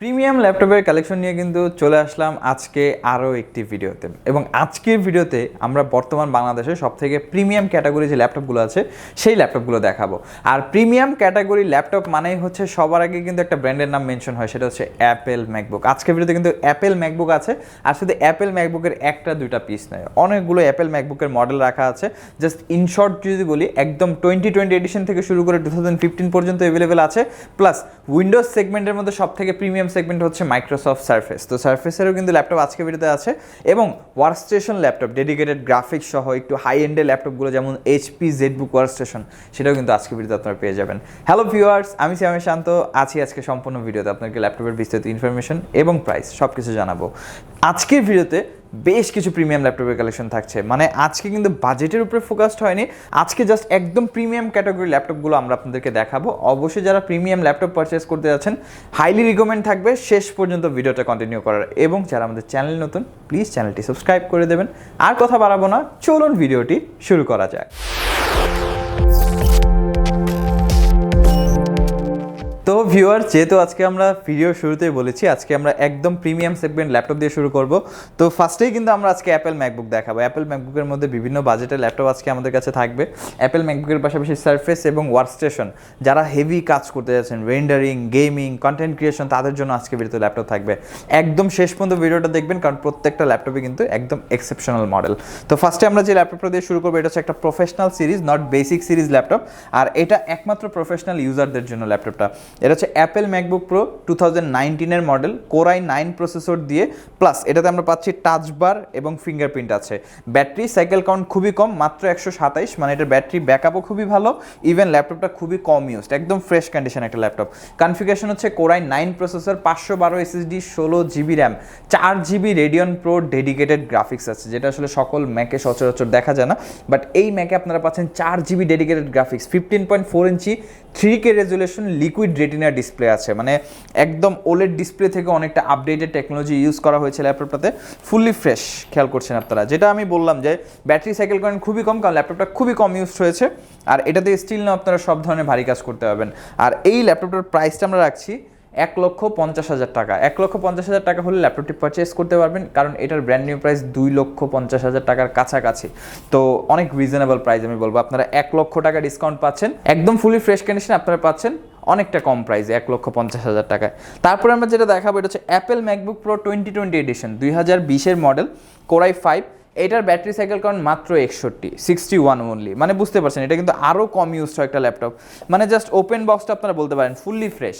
Premium ল্যাপটপের collection নিয়ে কিন্তু চলে আসলাম আজকে আরও একটি ভিডিওতে এবং আজকের ভিডিওতে আমরা বর্তমান বাংলাদেশে সবথেকে প্রিমিয়াম ক্যাটাগরি যে ল্যাপটপগুলো আছে সেই ল্যাপটপগুলো দেখাবো। আর প্রিমিয়াম ক্যাটাগরি ল্যাপটপ মানেই হচ্ছে সবার আগে কিন্তু একটা ব্র্যান্ডের নাম মেনশন হয়, সেটা হচ্ছে অ্যাপেল ম্যাকবুক। আজকের ভিডিওতে কিন্তু অ্যাপেল ম্যাকবুক আছে, আর শুধু অ্যাপেল ম্যাকবুকের একটা দুইটা পিস নয়, অনেকগুলো অ্যাপেল ম্যাকবুকের মডেল রাখা আছে। জাস্ট ইন শর্ট যদি বলি, একদম 2020 এডিশন থেকে শুরু করে 2015 পর্যন্ত অ্যাভেলেবেল আছে। প্লাস উইন্ডোজ সেগমেন্টের মধ্যে সবথেকে প্রিমিয়াম সেগমেন্ট হচ্ছে মাইক্রোসফট সারফেস। তো সারফেসেরও কিন্তু ল্যাপটপ আজকে ভিডিওতে আছে, এবং ওয়ার্কস্টেশন ল্যাপটপ ডেডিকেটেড গ্রাফিক্স সহ একটু হাই এন্ডের ল্যাপটপগুলো যেমন এইচপি জেডবুক ওয়ার্কস্টেশন, সেটাও কিন্তু আজকে ভিডিওতে আপনারা পেয়ে যাবেন। হ্যালো ভিউয়ার্স, আমি শ্যামে শান্ত আছি আজকে সম্পূর্ণ ভিডিওতে আপনাকে ল্যাপটপের বিস্তারিত ইনফরমেশন এবং প্রাইস সব কিছু জানাবো। আজকের ভিডিওতে বেশ কিছু প্রিমিয়াম ল্যাপটপের কালেকশন থাকছে, মানে আজকে কিন্তু বাজেটের উপরে ফোকাসড হয়নি, আজকে জাস্ট একদম প্রিমিয়াম ক্যাটাগরি ল্যাপটপগুলো আমরা আপনাদেরকে দেখাবো। অবশ্যই যারা প্রিমিয়াম ল্যাপটপ পারচেস করতে যাচ্ছেন, হাইলি রিকমেন্ড থাকবে শেষ পর্যন্ত ভিডিওটা কন্টিনিউ করার, এবং যারা আমাদের চ্যানেল নতুন প্লিজ চ্যানেলটি সাবস্ক্রাইব করে দেবেন। আর কথা বাড়াবো না, চলুন ভিডিওটি শুরু করা যাক। তো ভিউয়ার, যেহেতু আজকে আমরা ভিডিও শুরুতেই বলেছি আজকে আমরা একদম প্রিমিয়াম সেগমেন্ট ল্যাপটপ দিয়ে শুরু করব, তো ফার্স্টেই কিন্তু আমরা আজকে অ্যাপেল ম্যাকবুক দেখাবো। অ্যাপেল ম্যাকবুকের মধ্যে বিভিন্ন বাজেটের ল্যাপটপ আজকে আমাদের কাছে থাকবে। অ্যাপেল ম্যাকবুকের পাশাপাশি সারফেস এবং ওয়ার্কস্টেশন, যারা হেভি কাজ করতে যাচ্ছেন, রেন্ডারিং, গেমিং, কন্টেন্ট ক্রিয়েশন, তাদের জন্য আজকে ভিডিওতে ল্যাপটপ থাকবে। একদম শেষ পর্যন্ত ভিডিওটা দেখবেন, কারণ প্রত্যেকটা ল্যাপটপে কিন্তু একদম এক্সেপশনাল মডেল। তো ফার্স্টে আমরা যে ল্যাপটপটা দিয়ে শুরু করবো, এটা হচ্ছে একটা professional series, not basic series laptop, আর এটা একমাত্র প্রফেশনাল ইউজারদের জন্য ল্যাপটপটা। এটা হচ্ছে Apple MacBook Pro 2019 model, Core i 9 processor দিয়ে, প্লাস এটাতে আমরা পাচ্ছি টাচ বার এবং ফিঙ্গারপ্রিন্ট আছে। ব্যাটারি সাইকেল কাউন্ট খুবই কম, মাত্র 127, মানে এটার ব্যাটারি ব্যাকআপও খুবই ভালো। ইভেন ল্যাপটপটা খুবই কম ইউজড, একদম ফ্রেশ কন্ডিশন একটা ল্যাপটপ। কনফিগারেশন হচ্ছে core i 9 processor, 512 SSD, 16GB RAM, 4GB Radeon pro dedicated graphics আছে, যেটা আসলে সকল ম্যাকে সচরাচর দেখা যায় না, বাট এই ম্যাকে আপনারা পাচ্ছেন 4GB ডেডিকেটেড গ্রাফিক্স, 15.4 ইঞ্চি 3K resolution liquid retina display আছে, মানে একদম ওলেড ডিসপ্লে থেকে অনেকটা আপডেটেড টেকনোলজি ইউজ করা হয়েছে ল্যাপটপটাতে। ফুললি ফ্রেশ, খেয়াল করছেন আপনারা, যেটা আমি বললাম যে ব্যাটারি সাইকেল কারেন্ট খুবই কম, কারণ ল্যাপটপটা খুবই কম ইউজ হয়েছে, আর এটাতে স্টিল না আপনারা সব ধরনের ভারী কাজ করতে পারবেন। আর এই ল্যাপটপটার প্রাইসটা আমরা রাখছি 1,50,000 টাকা। 1,50,000 টাকা হলে ল্যাপটপটি পারচেস করতে পারবেন, কারণ এটার ব্র্যান্ড নিউ প্রাইস 2,50,000 টাকার কাছাকাছি। তো অনেক রিজনেবল প্রাইস আমি বলবো, আপনারা 1 লক্ষ টাকা ডিসকাউন্ট পাচ্ছেন, একদম ফুলি ফ্রেশ কন্ডিশনে আপনারা পাচ্ছেন অনেকটা কম প্রাইসে 1,50,000 টাকায়। তারপরে আমরা যেটা দেখাবো, এটা হচ্ছে Apple MacBook Pro 2020 edition, 2020 model, Core i 5। এটার ব্যাটারি সাইকেল কাউন্ট মাত্র 61 অনলি, মানে বুঝতে পারছেন এটা কিন্তু আরও কম ইউজ হয় একটা ল্যাপটপ, মানে জাস্ট ওপেন বক্সটা আপনারা বলতে পারেন ফুললি ফ্রেশ,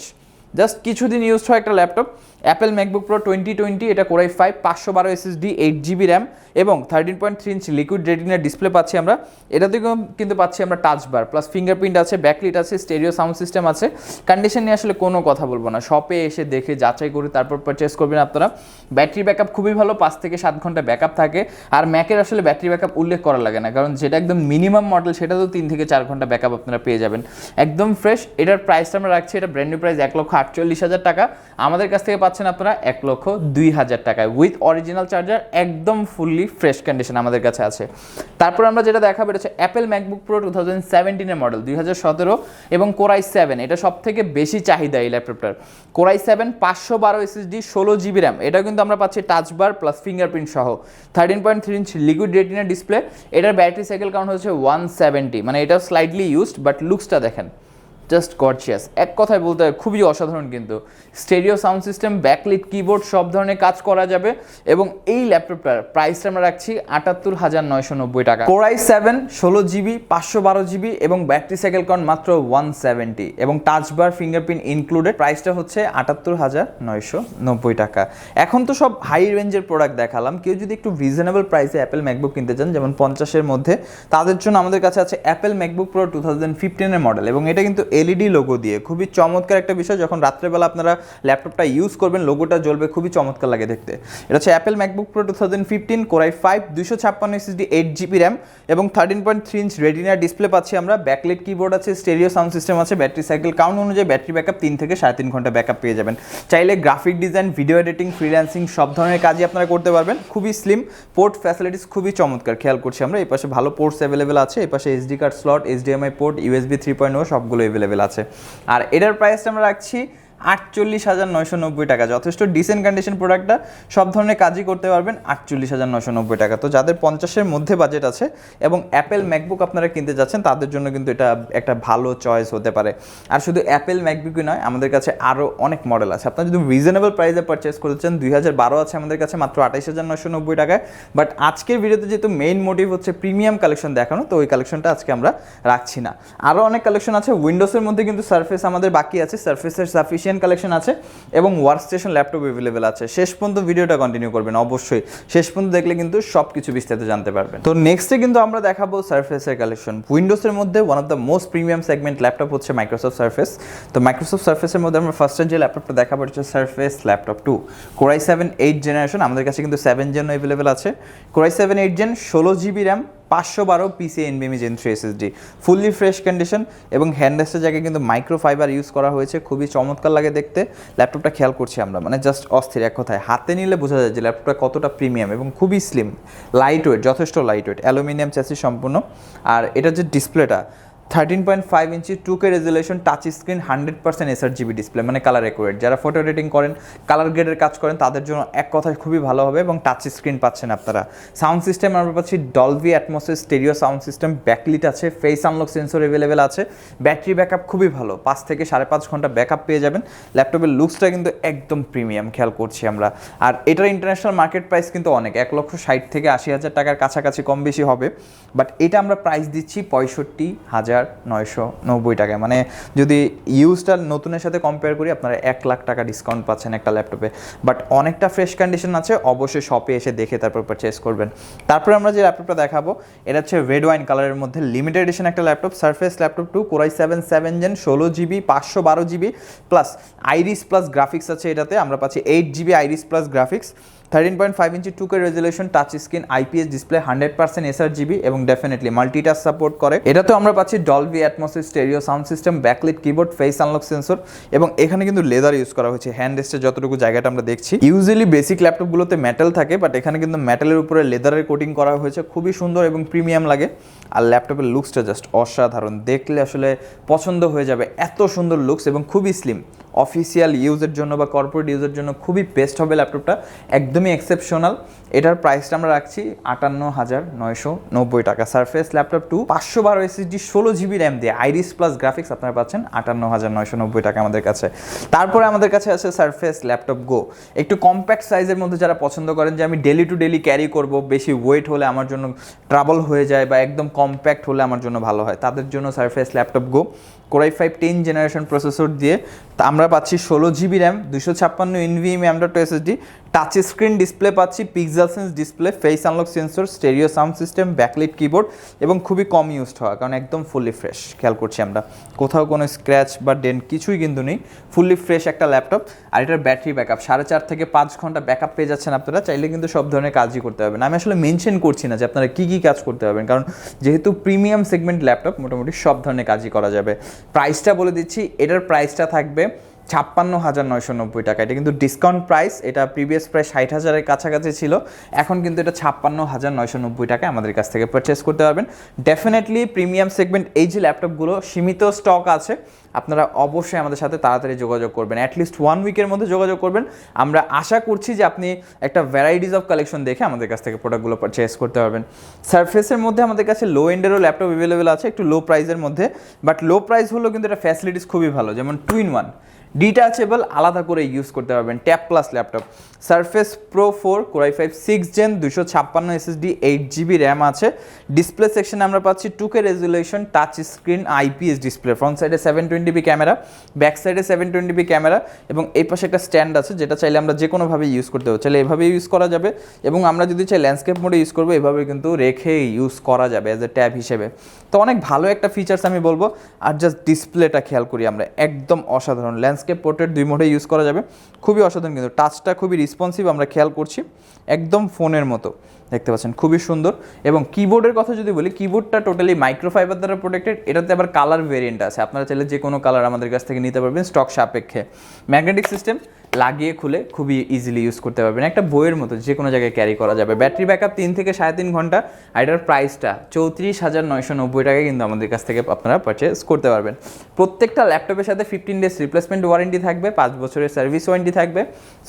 জাস্ট কিছুদিন ইউজ হয় একটা ল্যাপটপ। অ্যাপেল ম্যাকবুক প্রো 2020, এটা কোরাই 5, 512 এসএসডি, 8GB র্যাম এবং 13.3 ইঞ্চি লিকুইড রেটিনা ডিসপ্লে পাচ্ছি আমরা। এটাতেও কিন্তু পাচ্ছি আমরা টাচ বার, প্লাস ফিঙ্গারপ্রিন্ট আছে, ব্যাকলিট আছে, স্টেরিও সাউন্ড সিস্টেম আছে। কন্ডিশন নিয়ে আসলে কোনো কথা বলবো না, শপে এসে দেখে যাচাই করে তারপর পারচেস করবেন আপনারা। ব্যাটারি ব্যাকআপ খুবই ভালো, 5 থেকে 7 ঘন্টা ব্যাকআপ থাকে, আর ম্যাকের আসলে ব্যাটারি ব্যাকআপ উল্লেখ করা লাগে না, কারণ যেটা একদম মিনিমাম মডেল সেটা তো 3 থেকে 4 ঘন্টা ব্যাকআপ আপনারা পেয়ে যাবেন, একদম ফ্রেশ। এটার প্রাইসটা আমরা রাখছি, এটা ব্র্যান্ড নিউ প্রাইস 1,48,000 টাকা। আমাদের কাছ থেকে পাচ্ছেন আপনারা 1,02,000 টাকায় উইথ অরিজিনাল চার্জার, একদম ফুললি ফ্রেশ কন্ডিশন আমাদের কাছে আছে। তারপর আমরা যেটা দেখাবো, এটা হচ্ছে অ্যাপেল ম্যাকবুক প্রো 2017 মডেল, 2017 এবং কোরাই 7, এটা সব থেকে বেশি চাহিদা এই ল্যাপটপটার। কোরাই 7, 512 এসএসডি, 16GB র্যাম, এটা কিন্তু আমরা পাচ্ছি টাচ বার প্লাস ফিঙ্গারপ্রিন্ট সহ, 13.3 ইঞ্চ লিকুইড রেটিনা ডিসপ্লে। এটার ব্যাটারি সাইকেল কাউন্ট হচ্ছে 170, মানে এটা স্লাইডলি ইউজড, বাট লুকসটা দেখেন জাস্ট গর্জিয়াস, এক কথায় বলতে হয় খুবই অসাধারণ। কিন্তু stereo sound system, backlit keyboard, সব ধরনের কাজ করা যাবে, এবং এই ল্যাপটপটার প্রাইসটা আমরা রাখছি 78,990 টাকা। কোরাই 7, 16GB, 512GB এবং ব্যাটারি সাইকেল কাউন্ট মাত্র 170, এবং টাচ বার ফিঙ্গারপ্রিন্ট ইনক্লুডেড, প্রাইসটা হচ্ছে 78,990 টাকা। এখন তো সব হাই রেঞ্জের প্রোডাক্ট দেখালাম, কেউ যদি একটু রিজনেবল প্রাইসে অ্যাপেল ম্যাকবুক কিনতে চান, যেমন 50-এর মধ্যে, তাদের জন্য আমাদের কাছে আছে অ্যাপেল ম্যাকবুক প্রো 2015 মডেল, এবং এটা কিন্তু এলইডি লোগো দিয়ে, খুবই চমৎকার একটা বিষয়। যখন রাত্রেবেলা আপনারা ল্যাপটপটা ইউজ করবেন, লোগোটা জ্বলবে, খুবই চমৎকার লাগে দেখতে। এটা হচ্ছে Apple MacBook pro 2015, core i 5, 256 SSD, 8GB RAM এবং 13.3 ইঞ্চ রেটিনা ডিসপ্লে পাচ্ছি আমরা। ব্যাকলিট কিবোর্ড আছে, স্টেরিও সাউন্ড সিস্টেম আছে, ব্যাটারি সাইকেল কাউন্ট অনুযায়ী ব্যাটারি ব্যাকআপ 3 থেকে 3.5 ঘন্টা ব্যাকআপ পেয়ে যাবেন। চাইলে graphic design, video editing, freelancing সব ধরনের কাজই আপনারা করতে পারবেন। খুবই স্লিম, পোর্ট ফ্যাসিলিটিস খুবই চমৎকার, খেয়াল করছি আমরা। এই পাশে ভালো পোর্টস অ্যাভেলেবেল আছে, এই পাশে SD card slot, HDMI port, USB 3.0 সবগুলো অ্যাভেলেবেল আছে। আর এটার প্রাইসটা আমরা রাখছি 48,990 টাকা, যথেষ্ট ডিসেন্ট কন্ডিশন প্রোডাক্টটা, সব ধরনের কাজই করতে পারবেন 48,990 টাকা। তো যাদের 50-এর মধ্যে বাজেট আছে এবং অ্যাপেল ম্যাকবুক আপনারা কিনতে যাচ্ছেন তাদের জন্য কিন্তু এটা একটা ভালো চয়েস হতে পারে। আর শুধু অ্যাপেল ম্যাকবুকই নয়, আমাদের কাছে আরও অনেক মডেল আছে। আপনারা যদি রিজনেবল প্রাইসে পারচেস করতে চান 2012 আছে আমাদের কাছে মাত্র 28,990 টাকায়। বাট আজকের ভিডিওতে যেহেতু মেইন মোটিভ হচ্ছে প্রিমিয়াম কালেকশন দেখানো, তো ওই কালেকশনটা আজকে আমরা রাখছি না। আরও অনেক কালেকশন আছে। উইন্ডোজের মধ্যে কিন্তু সারফেস আমাদের বাকি আছে, সারফেসের সাফিসিয়েন্ট কালেকশন আছে এবং ওয়ার্কস্টেশন ল্যাপটপ অ্যাভেলেবেল আছে। শেষ পর্যন্ত ভিডিওটা কন্টিনিউ করবেন অবশ্যই, শেষ পর্যন্ত দেখলে কিন্তু সব কিছু বিস্তারিত জানতে পারবেন। তো নেক্সটে কিন্তু আমরা দেখাবো সারফেসের কালেকশন। উইন্ডোজের মধ্যে one of the most premium segment laptop হচ্ছে মাইক্রোসফট সারফেস। তো মাইক্রোসফট সারফেসের মধ্যে আমরা ফার্স্ট যে ল্যাপটপটা দেখাবো হচ্ছে surface laptop 2 Core i7 8 generation. আমাদের কাছে কিন্তু 7 জেন অ্যাভেলেবেল আছে। Core i7 8 gen 16GB RAM, 512 PCIe NVMe Gen 3 SSD, fully fresh condition এবং হ্যান্ডরেস্টের জায়গায় কিন্তু মাইক্রোফাইবার ইউজ করা হয়েছে, খুবই চমৎকার লাগে দেখতে। ল্যাপটপটা খেয়াল করছি আমরা, মানে জাস্ট অস্থির এক কথায়, হাতে নিলে বোঝা যায় যে ল্যাপটপটা কতটা প্রিমিয়াম এবং খুবই স্লিম, লাইট ওয়েট, যথেষ্ট লাইট ওয়েট, অ্যালুমিনিয়াম চ্যাসিস সম্পূর্ণ। আর এটার যে ডিসপ্লেটা 13.5 inch 2K resolution touch screen, 100% sRGB display, মানে কালার অ্যাকুরেট। যারা ফটো এডিটিং করেন, কালার গ্রেডের কাজ করেন, তাদের জন্য এক কথায় খুবই ভালো হবে এবং টাচ স্ক্রিন পাচ্ছেন আপনারা। সাউন্ড সিস্টেম আমরা পাচ্ছি ডলবি অ্যাটমসের স্টেরিও সাউন্ড সিস্টেম, ব্যাকলিট আছে, ফেস আনলক সেন্সর অ্যাভেলেবেল আছে, ব্যাটারি ব্যাকআপ খুবই ভালো, 5 থেকে 5.5 ঘন্টা ব্যাকআপ পেয়ে যাবেন। ল্যাপটপের লুকসটা কিন্তু একদম প্রিমিয়াম খেয়াল করছি আমরা। আর এটার ইন্টারন্যাশনাল মার্কেট প্রাইস কিন্তু অনেক, 1,60,000 থেকে 80,000 টাকার কাছাকাছি কম বেশি হবে। বাট এটা আমরা প্রাইস দিচ্ছি 65,990 টাকায়, মানে যদি ইউজটা নতুনের সাথে কম্পেয়ার করি আপনারা 1,00,000 টাকা ডিসকাউন্ট পাচ্ছেন একটা ল্যাপটপে। বাট অনেকটা ফ্রেশ কন্ডিশন আছে, অবশ্যই শপে এসে দেখে তারপর পারচেস করবেন। তারপরে আমরা যে ল্যাপটপটা দেখাবো এটা হচ্ছে রেড ওয়াইন কালারের মধ্যে লিমিটেড এডিশন একটা laptop, Surface laptop 2 Core i7 7 gen 16GB 512GB plus Iris plus graphics আছে এটাতে। আমরা পাচ্ছি 8GB Iris plus graphics, 13.5 inch 2K resolution touch screen, IPS display, 100% sRGB এবং ডেফিনেটলি মাল্টিটাচ সাপোর্ট করে। এটাতেও আমরা পাচ্ছি ডলবি অ্যাটমসের stereo sound system, backlit keyboard, face unlock sensor এবং এখানে কিন্তু লেদার ইউজ করা হয়েছে। হ্যান্ড রেস্টের যতটুকু জায়গাটা আমরা দেখছি, ইউজুয়ালি বেসিক ল্যাপটপগুলোতে মেটাল থাকে, বাট এখানে কিন্তু মেটালের উপরে লেদারের কোটিং করা হয়েছে, খুবই সুন্দর এবং প্রিমিয়াম লাগে। আর ল্যাপটপের লুকসটা জাস্ট অসাধারণ, দেখলে আসলে পছন্দ হয়ে যাবে, এত সুন্দর লুকস এবং খুবই স্লিম। অফিসিয়াল ইউজের জন্য বা কর্পোরেট ইউজের জন্য খুবই বেস্ট হবে ল্যাপটপটা, একদমই এক্সেপশনাল। এটার প্রাইসটা আমরা রাখছি 58,990 টাকা। Surface laptop 2 512 SSD 16GB RAM দিয়ে আইরিস প্লাস গ্রাফিক্স আপনারা পাচ্ছেন 58,990 টাকা আমাদের কাছে। তারপরে আমাদের কাছে আছে সারফেস ল্যাপটপ গো, একটু কম্প্যাক্ট সাইজের মধ্যে যারা পছন্দ করেন যে আমি ডেলি টু ডেলি ক্যারি করব, বেশি ওয়েট হলে আমার জন্য ট্রাবল হয়ে যায় বা একদম কম্প্যাক্ট হলে আমার জন্য ভালো হয়, তাদের জন্য Surface laptop go. Core i5 10 generation processor দিয়ে আমরা পাচ্ছি 16GB RAM, 256 NVMe M.2 SSD, touch screen display পাচ্ছি, pixel sense display, face unlock sensor, stereo sound system, backlit keyboard এবং খুবই কম ইউজড হওয়া, কারণ একদম ফুললি ফ্রেশ খেয়াল করছি আমরা, কোথাও কোনো স্ক্র্যাচ বা ডেন্ট কিছুই কিন্তু নেই, ফুললি ফ্রেশ একটা ল্যাপটপ। আর এটার ব্যাটারি ব্যাকআপ 4.5 থেকে 5 ঘন্টা ব্যাকআপ পেয়ে যাচ্ছেন আপনারা, চাইলে কিন্তু সব ধরনের কাজই করতে পারবেন। আমি আসলে মেনশন করছি না যে আপনারা কী কী কাজ করতে পারবেন, কারণ যেহেতু প্রিমিয়াম সেগমেন্ট ল্যাপটপ মোটামুটি সব ধরনের কাজই করা যাবে। প্রাইসটা বলে দিচ্ছি, এটার প্রাইসটা থাকবে 56,990 টাকা। এটা কিন্তু ডিসকাউন্ট প্রাইস, এটা প্রিভিয়াস প্রাইস 60,000-এর কাছাকাছি ছিল, এখন কিন্তু এটা 56,990 টাকায় আমাদের কাছ থেকে পারচেস করতে পারবেন। ডেফিনেটলি প্রিমিয়াম সেগমেন্ট এই যে ল্যাপটপগুলো সীমিত স্টক আছে, আপনারা অবশ্যই আমাদের সাথে তাড়াতাড়ি যোগাযোগ করবেন, অ্যাটলিস্ট 1 উইকের মধ্যে যোগাযোগ করবেন। আমরা আশা করছি যে আপনি একটা ভ্যারাইটিস অফ কালেকশন দেখে আমাদের কাছ থেকে প্রোডাক্টগুলো পারচেস করতে পারবেন। সারফেসের মধ্যে আমাদের কাছে লো এন্ডেরও ল্যাপটপ অ্যাভেলেবেল আছে, একটু লো প্রাইসের মধ্যে, বাট লো প্রাইস হলেও কিন্তু এটা ফ্যাসিলিটিস খুবই ভালো, যেমন 2-in-1 ডিটাচেবল, আলাদা করে ইউজ করতে পারবেন, tab plus laptop. Surface Pro 4 Core i5 6 gen 256 SSD 8GB RAM আছে। ডিসপ্লে সেকশনে আমরা পাচ্ছি 2K resolution touch screen, IPS display, front সাইডে 720p ক্যামেরা, ব্যাক সাইডে 720p ক্যামেরা এবং এই পাশে একটা স্ট্যান্ড আছে যেটা চাইলে আমরা যে কোনোভাবে ইউজ করতে পারবো, চাইলে এভাবে ইউজ করা যাবে এবং আমরা যদি চাই ল্যান্ডস্কেপ মোডে ইউজ করবো এভাবে কিন্তু রেখে ইউজ করা যাবে অ্যাজ এ ট্যাব হিসেবে। তো অনেক ভালো একটা ফিচার্স আমি বলবো। আর জাস্ট ডিসপ্লেটা খেয়াল করি আমরা, একদম অসাধারণ, ল্যান্ডস্কেপ পোর্ট্রেট 2 মোডে ইউজ করা যাবে, খুবই অসাধারণ, কিন্তু টাচটা খুবই রেসপন্সিভ আমরা খেয়াল করছি, একদম ফোনের মতো দেখতে পাচ্ছেন, খুবই সুন্দর। এবং কিবোর্ডের কথা যদি বলি, কিবোর্ডটা টোটালি মাইক্রোফাইবার দ্বারা প্রোটেক্টেড, এটাতে আবার কালার ভেরিয়েন্ট আছে, আপনারা চাইলে যে কোনো কালার আমাদের কাছ থেকে নিতে পারবেন স্টক সাপেক্ষে। ম্যাগনেটিক সিস্টেম, লাগিয়ে খুলে খুবই ইজিলি ইউজ করতে পারবেন, একটা বইয়ের মতো যে কোনো জায়গায় ক্যারি করা যাবে। ব্যাটারি ব্যাকআপ 3 থেকে 3.5 ঘন্টা, আর এটার প্রাইসটা 34,990 টাকায় কিন্তু আমাদের কাছ থেকে আপনারা পারচেস করতে পারবেন। প্রত্যেকটা ল্যাপটপের সাথে 15 ডেজ রিপ্লেসমেন্ট ওয়ারেন্টি থাকবে, 5 বছরের সার্ভিস ওয়ারেন্টি থাকবে,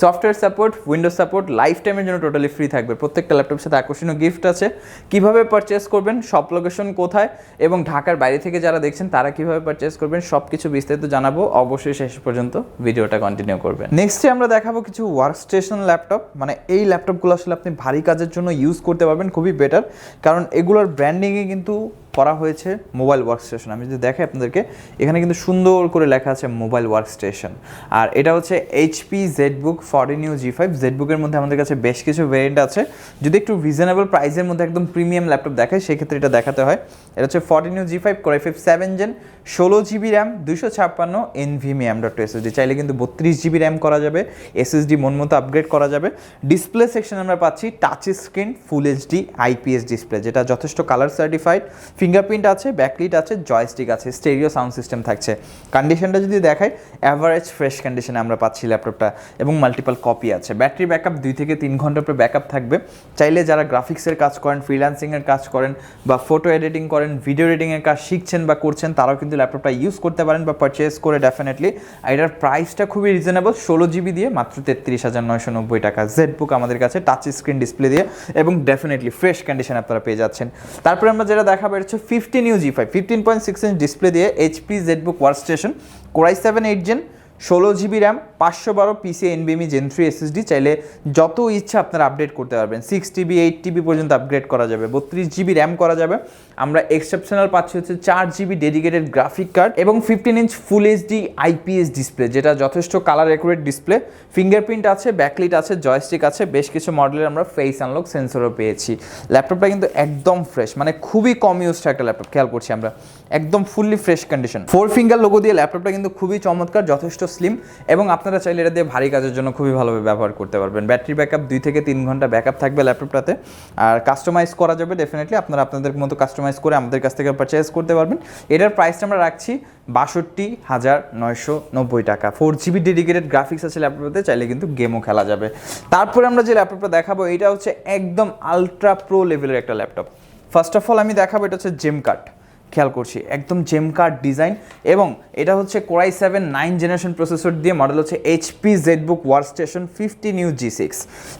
software support, Windows support life টাইমের জন্য টোটালি ফ্রি থাকবে। প্রত্যেকটা ল্যাপটপের সাথে আকর্ষণীয় গিফট আছে। কিভাবে পারচেস করবেন, শপ লোকেশন কোথায়, এবং ঢাকার বাইরে থেকে যারা দেখছেন তারা কিভাবে পারচেস করবেন, সব কিছু বিস্তারিত জানাবো। অবশ্যই শেষ পর্যন্ত ভিডিওটা কন্টিনিউ করবেন। নেক্সটে আমরা দেখাবো কিছু ওয়ার্কস্টেশন ল্যাপটপ, মানে এই ল্যাপটপগুলো আসলে আপনি ভারী কাজের জন্য ইউজ করতে পারবেন, খুবই বেটার, কারণ এগুলোর ব্র্যান্ডিংয়ে কিন্তু করা হয়েছে মোবাইল ওয়ার্কস্টেশন। আমি যদি দেখাই আপনাদেরকে, এখানে কিন্তু সুন্দর করে লেখা আছে মোবাইল ওয়ার্কস্টেশন। আর এটা হচ্ছে HP ZBook 40 G5। জেডবুকের মধ্যে আমাদের কাছে বেশ কিছু ভেরিয়েন্ট আছে। যদি একটু রিজনেবল প্রাইসের মধ্যে একদম প্রিমিয়াম ল্যাপটপ দেখায় সেক্ষেত্রে এটা দেখাতে হয়। এটা হচ্ছে 40 G5 Core i5 7 Gen, 16 GB RAM, 256 NVMe M.2 SSD। চাইলে কিন্তু 32 GB র্যাম করা যাবে, SSD মন মতো আপগ্রেড করা যাবে। ডিসপ্লে সেকশন আমরা পাচ্ছি টাচ স্ক্রিন ফুল HD IPS ডিসপ্লে, যেটা যথেষ্ট কালার সার্টিফাইড। ফিঙ্গারপ্রিন্ট আছে, ব্যাকলিট আছে, জয়স্টিক আছে, স্টেরিও সাউন্ড সিস্টেম থাকছে। কন্ডিশনটা যদি দেখাই, অ্যাভারেজ ফ্রেশ কন্ডিশনে আমরা পাচ্ছি ল্যাপটপটা, এবং মাল্টিপল কপি আছে। ব্যাটারি ব্যাকআপ 2 থেকে 3 ঘন্টা পর ব্যাকআপ থাকবে। চাইলে যারা গ্রাফিক্সের কাজ করেন, ফ্রিল্যান্সিংয়ের কাজ করেন, বা ফটো এডিটিং করেন, ভিডিও এডিটিংয়ের কাজ শিখছেন বা করছেন, তারাও কিন্তু ল্যাপটপটা ইউজ করতে পারেন বা পারচেস করে ডেফিনেটলি। আর এটার প্রাইসটা খুবই রিজনেবল, 16 GB দিয়ে মাত্র 33,990 টাকা। জেডবুক আমাদের কাছে টাচ স্ক্রিন ডিসপ্লে দিয়ে, এবং ডেফিনেটলি ফ্রেশ কন্ডিশন আপনারা পেয়ে যাচ্ছেন। তারপরে আমরা যেটা দেখাবো, এটা হচ্ছে 15 G5 15.6 ইঞ্চ ডিসপ্লে দিয়ে HP ZBook workstation, Core i7 8 Gen, 16 GB RAM, 512 PCIe NVMe Gen 3 SSD। চাইলে যত ইচ্ছা আপনারা আপডেট করতে পারবেন, 6 TB 8 TB পর্যন্ত আপগ্রেড করা যাবে, 32 GB র্যাম করা যাবে। আমরা এক্সেপশনাল পাচ্ছি হচ্ছে 4 GB ডেডিকেটেড গ্রাফিক কার্ড, এবং 15 ইঞ্চ ফুল HD IPS ডিসপ্লে, যেটা যথেষ্ট কালার অ্যাকুরেট ডিসপ্লে। ফিঙ্গারপ্রিন্ট আছে, ব্যাকলিট আছে, জয়স্টিক আছে, বেশ কিছু মডেলের আমরা ফেস আনলক সেন্সরও পেয়েছি। ল্যাপটপটা কিন্তু একদম ফ্রেশ, মানে খুবই কম ইউজড একটা ল্যাপটপ, খেয়াল করছি আমরা, একদম fully fresh condition. 4 finger logo দিয়ে ল্যাপটপটা কিন্তু খুবই চমৎকার, যথেষ্ট স্লিম, এবং আপনারা চাইলে এটা দিয়ে ভারী কাজের জন্য খুবই ভালোভাবে ব্যবহার করতে পারবেন। ব্যাটারি ব্যাকআপ 2 থেকে 3 ঘন্টা ব্যাকআপ থাকবে ল্যাপটপটাতে, আর কাস্টমাইজ করা যাবে ডেফিনেটলি। আপনারা আপনাদের মতো কাস্টমাইজ করে আমাদের কাছ থেকে পারচেজ করতে পারবেন। এটার প্রাইসটা আমরা রাখছি 62,990 টাকা। 4 GB ডেডিকেটেড গ্রাফিক্স আছে ল্যাপটপে, চাইলে কিন্তু গেমও খেলা যাবে। তারপরে আমরা যে ল্যাপটপটা দেখাবো, এটা হচ্ছে একদম আলট্রা প্রো লেভেলের একটা ল্যাপটপ। ফার্স্ট অফ অল আমি দেখাবো, এটা হচ্ছে জেম কাট, খেয়াল করছি একদম জেম কার্ড ডিজাইন, এবং এটা হচ্ছে Core i7 9 জেনারেশন প্রসেসর দিয়ে, মডেল হচ্ছে HP ZBook ওয়ার্কস্টেশন 50 G6।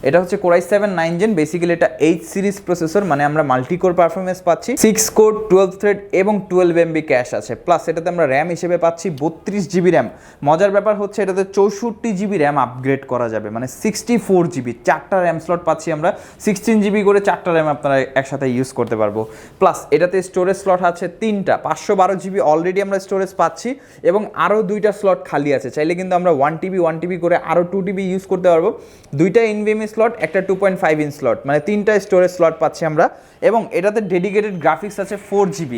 এটা হচ্ছে Core i7 9 জেন, বেসিক্যালি এটা 8 সিরিজ প্রসেসর, মানে আমরা মাল্টি কোর পারফরমেন্স পাচ্ছি, 6 কোর 12 থ্রেড এবং 12 MB ক্যাশ আছে। প্লাস এটাতে আমরা র্যাম হিসেবে পাচ্ছি 32 GB র্যাম। মজার ব্যাপার হচ্ছে এটাতে 64 GB র্যাম আপগ্রেড করা যাবে, মানে 64 GB, 4টা র্যাম স্লট পাচ্ছি আমরা, 16 GB করে 4টা র্যাম আপনারা একসাথে ইউজ করতে পারবো। প্লাস এটাতে স্টোরেজ স্লট আছে 3টা, 512 GB অলরেডি আমরা স্টোরেজ পাচ্ছি, এবং আরও 2টা স্লট খালি আছে। চাইলে কিন্তু আমরা 1 TB করে আরও 2 TB ইউজ করতে পারবো। 2টা NVMe স্লট, একটা 2.5 ইঞ্চ স্লট, মানে 3টা স্টোরেজ স্লট পাচ্ছি আমরা। এবং এটাতে ডেডিকেটেড গ্রাফিক্স আছে 4 GB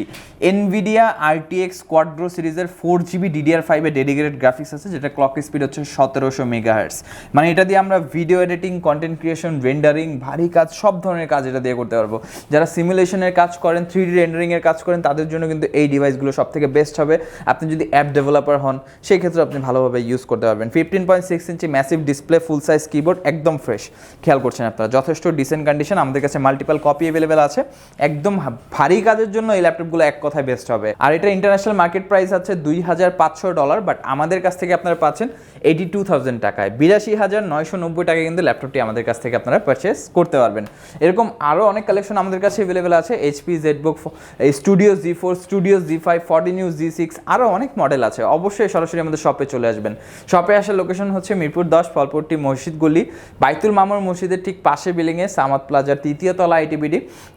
NVIDIA RTX Quadro সিরিজের 4 GB DDR5 এর ডেডিকেটেড গ্রাফিক্স আছে, যেটা ক্লক স্পিড হচ্ছে 1700 মেগাহার্টজ। মানে এটা দিয়ে আমরা video editing, content creation, rendering, ভারী কাজ, সব ধরনের কাজ এটা দিয়ে করতে পারবো। যারা সিমুলেশনের কাজ করেন, 3D রেন্ডারিংয়ের কাজ করেন, তাদের জন্য কিন্তু এই ডিভাইসগুলো সব থেকে বেস্ট হবে। আপনি যদি অ্যাপ ডেভেলপার হন, সেই ক্ষেত্রে আপনি ভালোভাবে ইউজ করতে পারবেন। 15.6 inch massive display, full size keyboard, একদম ফ্রেশ, খেয়াল করছেন আপনারা, যথেষ্ট ডিসেন্ট কন্ডিশন। আমাদের কাছে মাল্টিপল কপি অ্যাভেলেবেল আছে। একদম ভারী কাজের জন্য এই ল্যাপটপগুলো এক কথায় বেস্ট হবে। আর এটা ইন্টারন্যাশনাল মার্কেট প্রাইস আছে $2,500, বাট আমাদের কাছ থেকে আপনারা পাচ্ছেন 82,000 টাকায়, 82,990 টাকায় কিন্তু ল্যাপটপটি আমাদের কাছ থেকে আপনারা পারচেস করতে পারবেন। এরকম আরও অনেক কালেকশন আমাদের কাছে অ্যাভেলেবেল আছে। HP ZBook Studio Z4, Studio Z5, 40 G6, আরও অনেক মডেল আছে। অবশ্যই সরাসরি আমাদের শপে চলে আসবেন। শপে আসার লোকেশন হচ্ছে মিরপুর 10, ফলপট্টি মসজিদ গলি, বাইতুল মামুর মসজিদের ঠিক পাশে বিল্ডিংয়ে, সামাদ প্লাজার 3য় তলা, ITBD।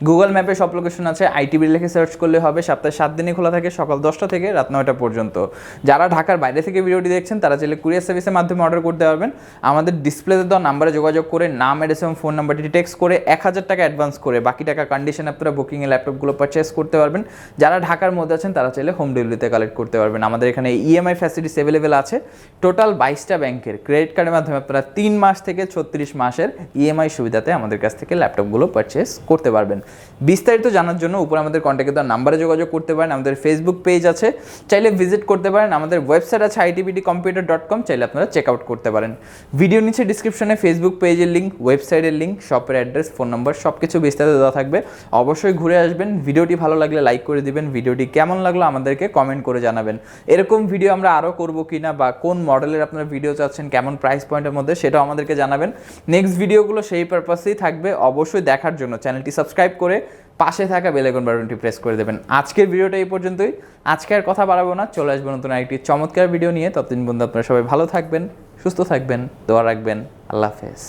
গুগল ম্যাপে সব লোকেশন আছে, ITBD লিখে সার্চ করলে হবে। সপ্তাহে 7 দিনই খোলা থাকে, সকাল 10টা থেকে রাত 9টা পর্যন্ত। যারা ঢাকার বাইরে থেকে ভিডিওটি দেখছেন, তারা চাইলে কুরিয়ার সার্ভিসের মাধ্যমে অর্ডার করতে পারবেন। আমাদের ডিসপ্লেতে দেওয়া নাম্বারে যোগাযোগ করে নাম, অ্যাড্রেস এবং ফোন নাম্বারটি টেক্সট করে 1000 টাকা অ্যাডভান্স করে বাকি টাকা কন্ডিশন আপনারা বুকিংয়ে ল্যাপটপগুলো পারচেস করতে পারবেন। যারা যারা ঢাকার মধ্যে আছেন তারা চাইলে হোম ডেলিভারিতে কালেক্ট করতে পারবেন। আমাদের এখানে ইএমআই ফ্যাসিলিটিস অ্যাভেলেবেল আছে। টোটাল 22টা ব্যাংকের ক্রেডিট কার্ডের মাধ্যমে আপনারা 3 মাস থেকে 36 মাসের ইএমআই সুবিধাতে আমাদের কাছ থেকে ল্যাপটপগুলো পারচেস করতে পারবেন। বিস্তারিত জানার জন্য উপরে আমাদের কন্ট্যাক্টে দেওয়া নাম্বারে যোগাযোগ করতে পারেন। আমাদের ফেসবুক পেজ আছে, চাইলে ভিজিট করতে পারেন। আমাদের ওয়েবসাইট আছে itbdcomputer.com, চাইলে আপনারা চেক আউট করতে পারেন। ভিডিও নিচে ডিসক্রিপশনে ফেসবুক পেজের লিঙ্ক, ওয়েবসাইটের লিঙ্ক, শপের অ্যাড্রেস, ফোন নম্বর সব কিছু বিস্তারিত দেওয়া থাকবে। অবশ্যই ঘুরে আসবেন। ভিডিওটি ভালো লাগলে লাইক করে দিবেন। ভিডিওটি কেমন লাগলো আমাদেরকে কমেন্ট করে জানাবেন। এরকম ভিডিও আমরা আরও করবো কিনা বা কোন মডেলের আপনারা ভিডিও চাচ্ছেন, কেমন প্রাইস পয়েন্টের মধ্যে, সেটাও আমাদেরকে জানাবেন। নেক্সট ভিডিওগুলো সেই পারপাসেই থাকবে। অবশ্যই দেখার জন্য চ্যানেলটি সাবস্ক্রাইব করে পাশে থাকা বেল আইকন বাটনটি প্রেস করে দেবেন। আজকের ভিডিওটা এই পর্যন্তই। আজকে আর কথা বাড়াবো না, চলে আসবো নতুন আরেকটি চমৎকার ভিডিও নিয়ে। ততদিন বন্ধু আপনারা সবাই ভালো থাকবেন, সুস্থ থাকবেন, দোয়া রাখবেন। আল্লাহ হাফেজ।